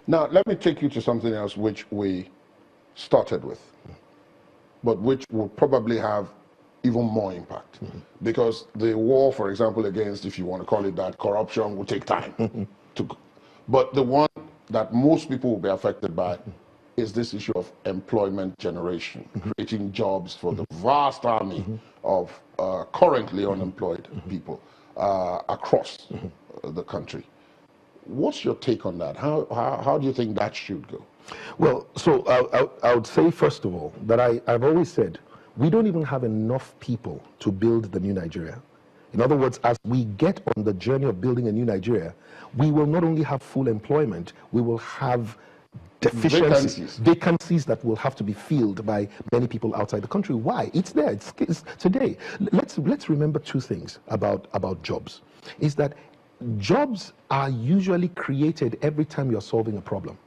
Now, let me take you to something else which we started with, but which will probably have even more impact. Because the war, for example, against, if you want to call it that, corruption will take time. But the one that most people will be affected by is this issue of employment generation, creating jobs for the vast army of currently unemployed people across the country. What's your take on that? How do you think that should go? Well, so I would say, first of all, that I've always said, we don't even have enough people to build the new Nigeria. In other words, as we get on the journey of building a new Nigeria, we will not only have full employment, we will have vacancies that will have to be filled by many people outside the country. Why? It's there. It's today. Let's remember two things about jobs. Is that jobs are usually created every time you're solving a problem.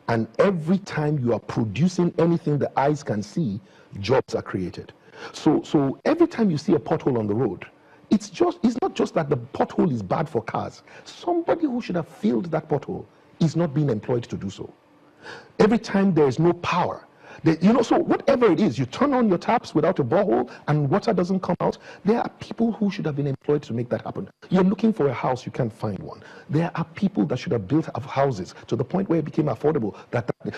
And every time you are producing anything the eyes can see, jobs are created. So every time you see a pothole on the road, it's not just that the pothole is bad for cars. Somebody who should have filled that pothole is not being employed to do so. Every time there is no power, so whatever it is, you turn on your taps without a borehole and water doesn't come out, there are people who should have been employed to make that happen. You're looking for a house, you can't find one. There are people that should have built houses to the point where it became affordable.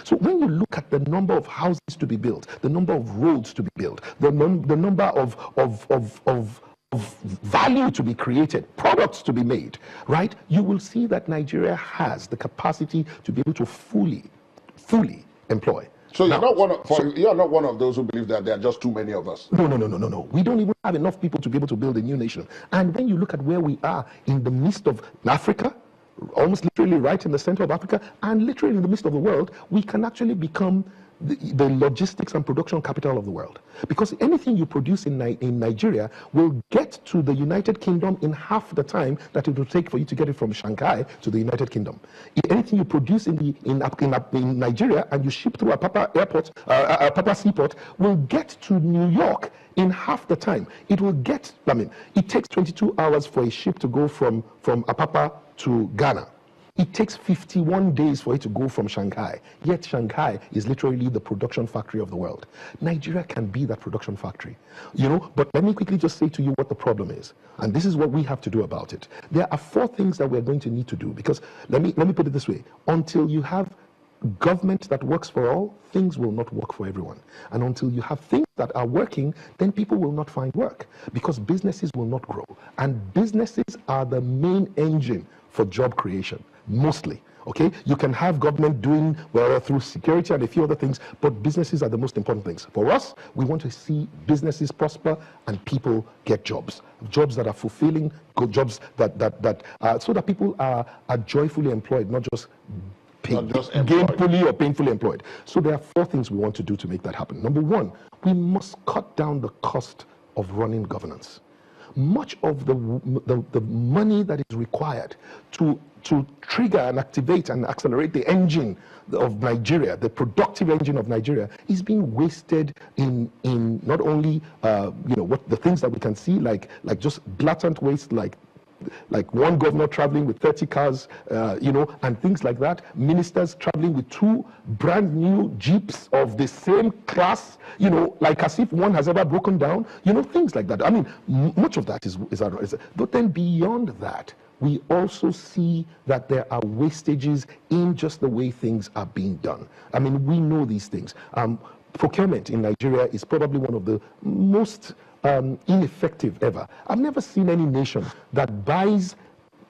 So when you look at the number of houses to be built, the number of roads to be built, the number of value to be created, products to be made, right? You will see that Nigeria has the capacity to be able to fully employ. So you're not one of those who believe that there are just too many of us. No. We don't even have enough people to be able to build a new nation. And when you look at where we are in the midst of Africa, almost literally right in the center of Africa, and literally in the midst of the world, we can actually become the logistics and production capital of the world. Because anything you produce in Nigeria will get to the United Kingdom in half the time that it will take for you to get it from Shanghai to the United Kingdom. If anything you produce in Nigeria and you ship through Apapa seaport will get to New York in half the time. It takes 22 hours for a ship to go from Apapa to Ghana. It takes 51 days for it to go from Shanghai. Yet Shanghai is literally the production factory of the world. Nigeria can be that production factory. But let me quickly just say to you what the problem is. And this is what we have to do about it. There are 4 things that we're going to need to do. Because let me put it this way. Until you have government that works for all, things will not work for everyone. And until you have things that are working, then people will not find work. Because businesses will not grow. And businesses are the main engine for job creation. Mostly, okay? You can have government doing well through security and a few other things, but businesses are the most important things. For us, we want to see businesses prosper and people get jobs that are fulfilling, good jobs so that people are joyfully employed, not just gainfully or painfully employed. So there are 4 things we want to do to make that happen. Number 1, we must cut down the cost of running governance. Much of the money that is required to trigger and activate and accelerate the engine of Nigeria, the productive engine of Nigeria, is being wasted in not only what the things that we can see, like just blatant waste, like one governor traveling with 30 cars, and things like that. Ministers traveling with 2 brand new Jeeps of the same class, like as if one has ever broken down, things like that. I mean, much of that is but then beyond that, we also see that there are wastages in just the way things are being done. I mean, we know these things. Procurement in Nigeria is probably one of the most ineffective ever. I've never seen any nation that buys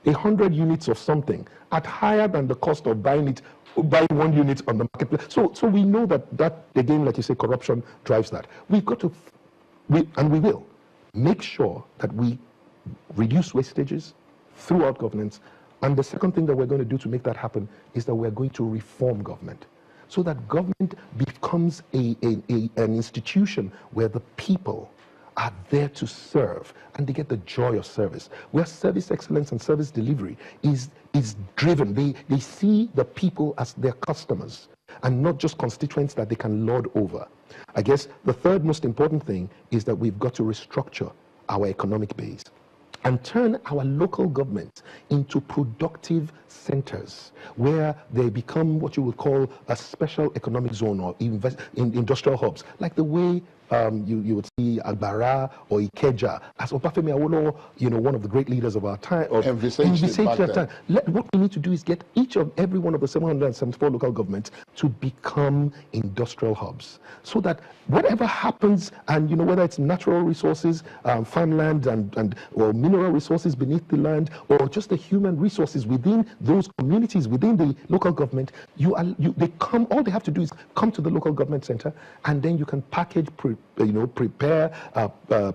100 units of something at higher than the cost of buying 1 unit on the marketplace. So we know that again, like you say, corruption drives that. We've got to, we will make sure that we reduce wastages throughout governance. And the second thing that we're going to do to make that happen is that we're going to reform government, so that government becomes an institution where the people are there to serve and they get the joy of service, where service excellence and service delivery is driven. They see the people as their customers and not just constituents that they can lord over. I guess the third most important thing is that we've got to restructure our economic base. and turn our local governments into productive centers where they become what you would call a special economic zone or industrial hubs, like the way you would see Agbara or Ikeja, as Obafemi Awolowo, one of the great leaders of our time, envisaged that time. What we need to do is get each of every one of the 774 local governments to become industrial hubs, so that whatever happens, and whether it's natural resources, farmland, or mineral resources beneath the land, or just the human resources within those communities, within the local government, all they have to do is come to the local government center, and then you can package, prepare,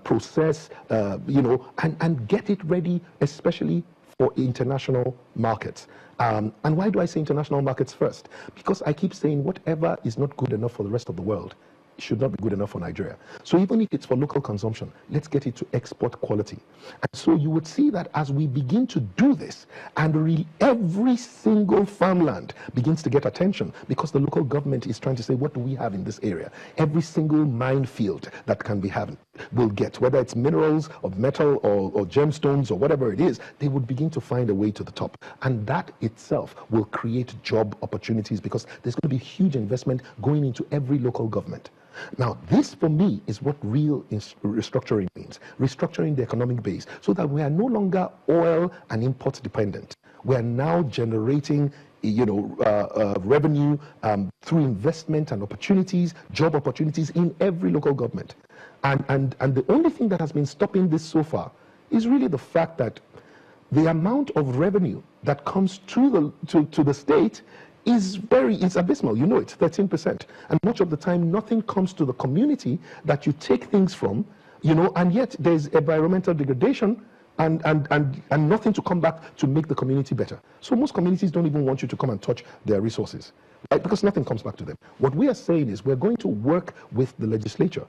process, and get it ready, especially for international markets. And why do I say international markets first? Because I keep saying whatever is not good enough for the rest of the world should not be good enough for Nigeria. So even if it's for local consumption, let's get it to export quality. And so you would see that as we begin to do this, and every single farmland begins to get attention, because the local government is trying to say, what do we have in this area? Every single minefield that can be having will get, whether it's minerals or metal or gemstones or whatever it is, they would begin to find a way to the top. And that itself will create job opportunities, because there's going to be huge investment going into every local government. Now, this for me is what real restructuring means. Restructuring the economic base so that we are no longer oil and import dependent. We are now generating revenue through investment and opportunities, job opportunities in every local government. And the only thing that has been stopping this so far is really the fact that the amount of revenue that comes to the state is abysmal. It's 13%. And much of the time, nothing comes to the community that you take things from, and yet there's environmental degradation and nothing to come back to make the community better. So most communities don't even want you to come and touch their resources, right? Because nothing comes back to them. What we are saying is we're going to work with the legislature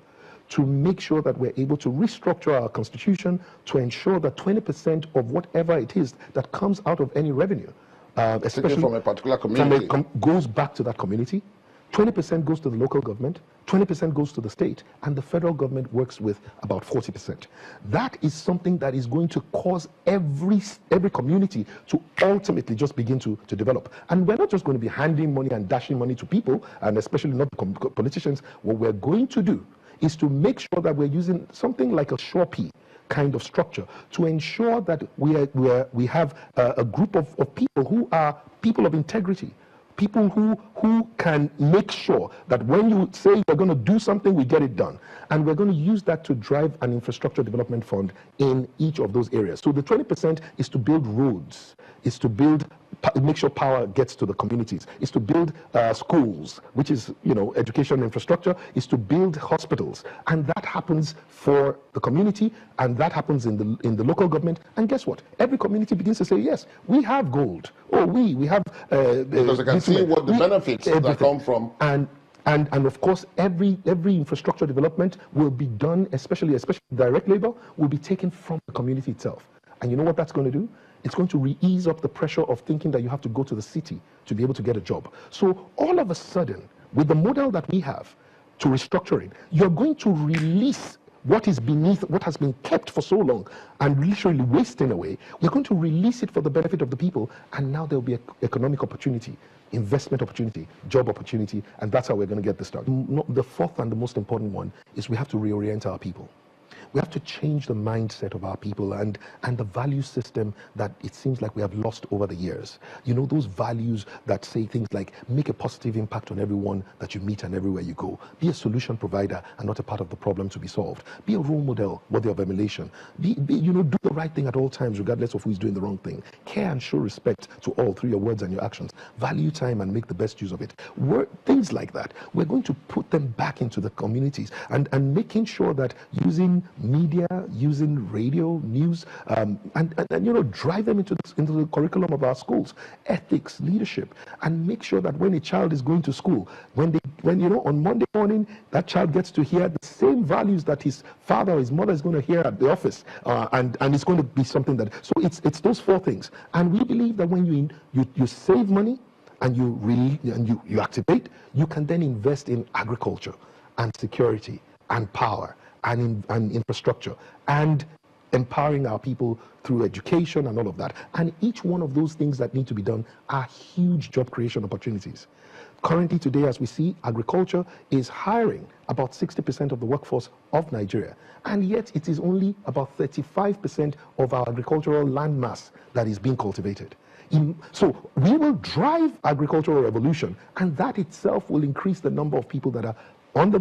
to make sure that we're able to restructure our constitution to ensure that 20% of whatever it is that comes out of any revenue, especially from a particular community, goes back to that community. 20% goes to the local government, 20% goes to the state, and the federal government works with about 40%. That is something that is going to cause every community to ultimately just begin to develop. And we're not just going to be handing money and dashing money to people, and especially not politicians. What we're going to do is to make sure that we're using something like a Shopee kind of structure to ensure that we have a group of people who are people of integrity, people who can make sure that when you say you're going to do something, we get it done. And we're going to use that to drive an infrastructure development fund in each of those areas. So the 20% is to build roads, is to make sure power gets to the communities, is to build schools, which is education infrastructure, is to build hospitals, and that happens for the community, and that happens in the local government. And guess what? Every community begins to say, yes, we have gold. Oh, we have because they can see what the benefits that come from. And of course, every infrastructure development will be done, especially direct labor, will be taken from the community itself. And you know what that's going to do? It's going to ease up the pressure of thinking that you have to go to the city to be able to get a job. So all of a sudden, with the model that we have to restructuring, you're going to release what is beneath, what has been kept for so long and literally wasting away. We're going to release it for the benefit of the people, and now there'll be economic opportunity, investment opportunity, job opportunity, and that's how we're going to get this done. The fourth and the most important one is we have to reorient our people. We have to change the mindset of our people and the value system that it seems like we have lost over the years. Those values that say things like make a positive impact on everyone that you meet and everywhere you go. Be a solution provider and not a part of the problem to be solved. Be a role model worthy of emulation. Do the right thing at all times regardless of who is doing the wrong thing. Care and show respect to all through your words and your actions. Value time and make the best use of it. Things like that. We're going to put them back into the communities and making sure that using media, using radio, news, and drive them into the curriculum of our schools, ethics, leadership, and make sure that when a child is going to school, when on Monday morning that child gets to hear the same values that his father or his mother is going to hear at the office, and it's going to be something that. So it's those four things, and we believe that when you save money and you activate, you can then invest in agriculture and security and power and infrastructure and empowering our people through education and all of that. And each one of those things that need to be done are huge job creation opportunities. Currently today, as we see, agriculture is hiring about 60% of the workforce of Nigeria. And yet it is only about 35% of our agricultural land mass that is being cultivated. So we will drive agricultural revolution, and that itself will increase the number of people that are on the,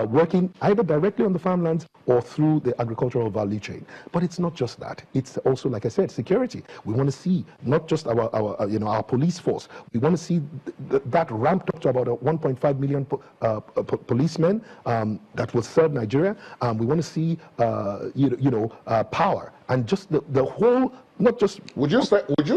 working either directly on the farmlands or through the agricultural value chain. But it's not just that. It's also, like I said, security. We want to see not just our police force. We want to see that ramped up to about 1.5 million policemen that will serve Nigeria. We want to see, power and just the whole, not just. Would you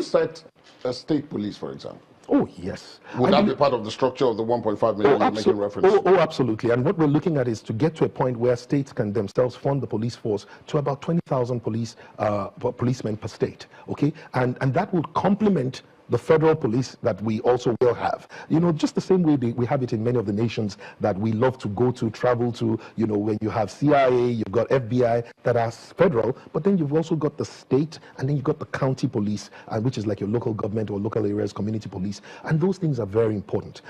set a state police, for example? Oh, yes. Would that be part of the structure of the 1.5 million you're making reference to? Oh, absolutely. And what we're looking at is to get to a point where states can themselves fund the police force to about 20,000 policemen per state, okay? And that would complement the federal police that we also will have. Just the same way we have it in many of the nations that we love to go to, travel to, when you have CIA, you've got FBI that are federal, but then you've also got the state, and then you've got the county police, which is like your local government or local areas, community police, and those things are very important.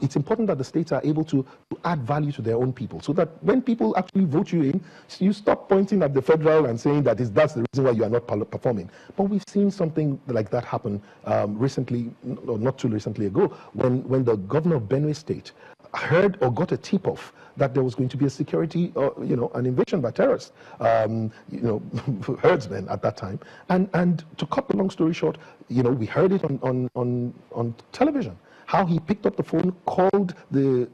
It's important that the states are able to add value to their own people, so that when people actually vote you in, you stop pointing at the federal and saying that's the reason why you are not performing. But we've seen something like that happen recently, or not too recently ago, when the governor of Benue State heard or got a tip-off that there was going to be a security, an invasion by terrorists, herdsmen at that time. And to cut the long story short, we heard it on television, how he picked up the phone, called the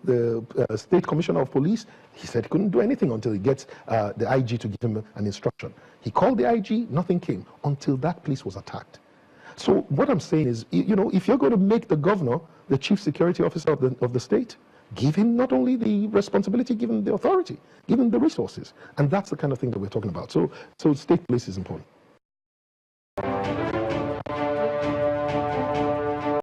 state commissioner of police. He said he couldn't do anything until he gets the IG to give him an instruction. He called the IG, nothing came until that place was attacked. So what I'm saying is, if you're going to make the governor the chief security officer of the state, give him not only the responsibility, give him the authority, give him the resources. And that's the kind of thing that we're talking about. So state police is important.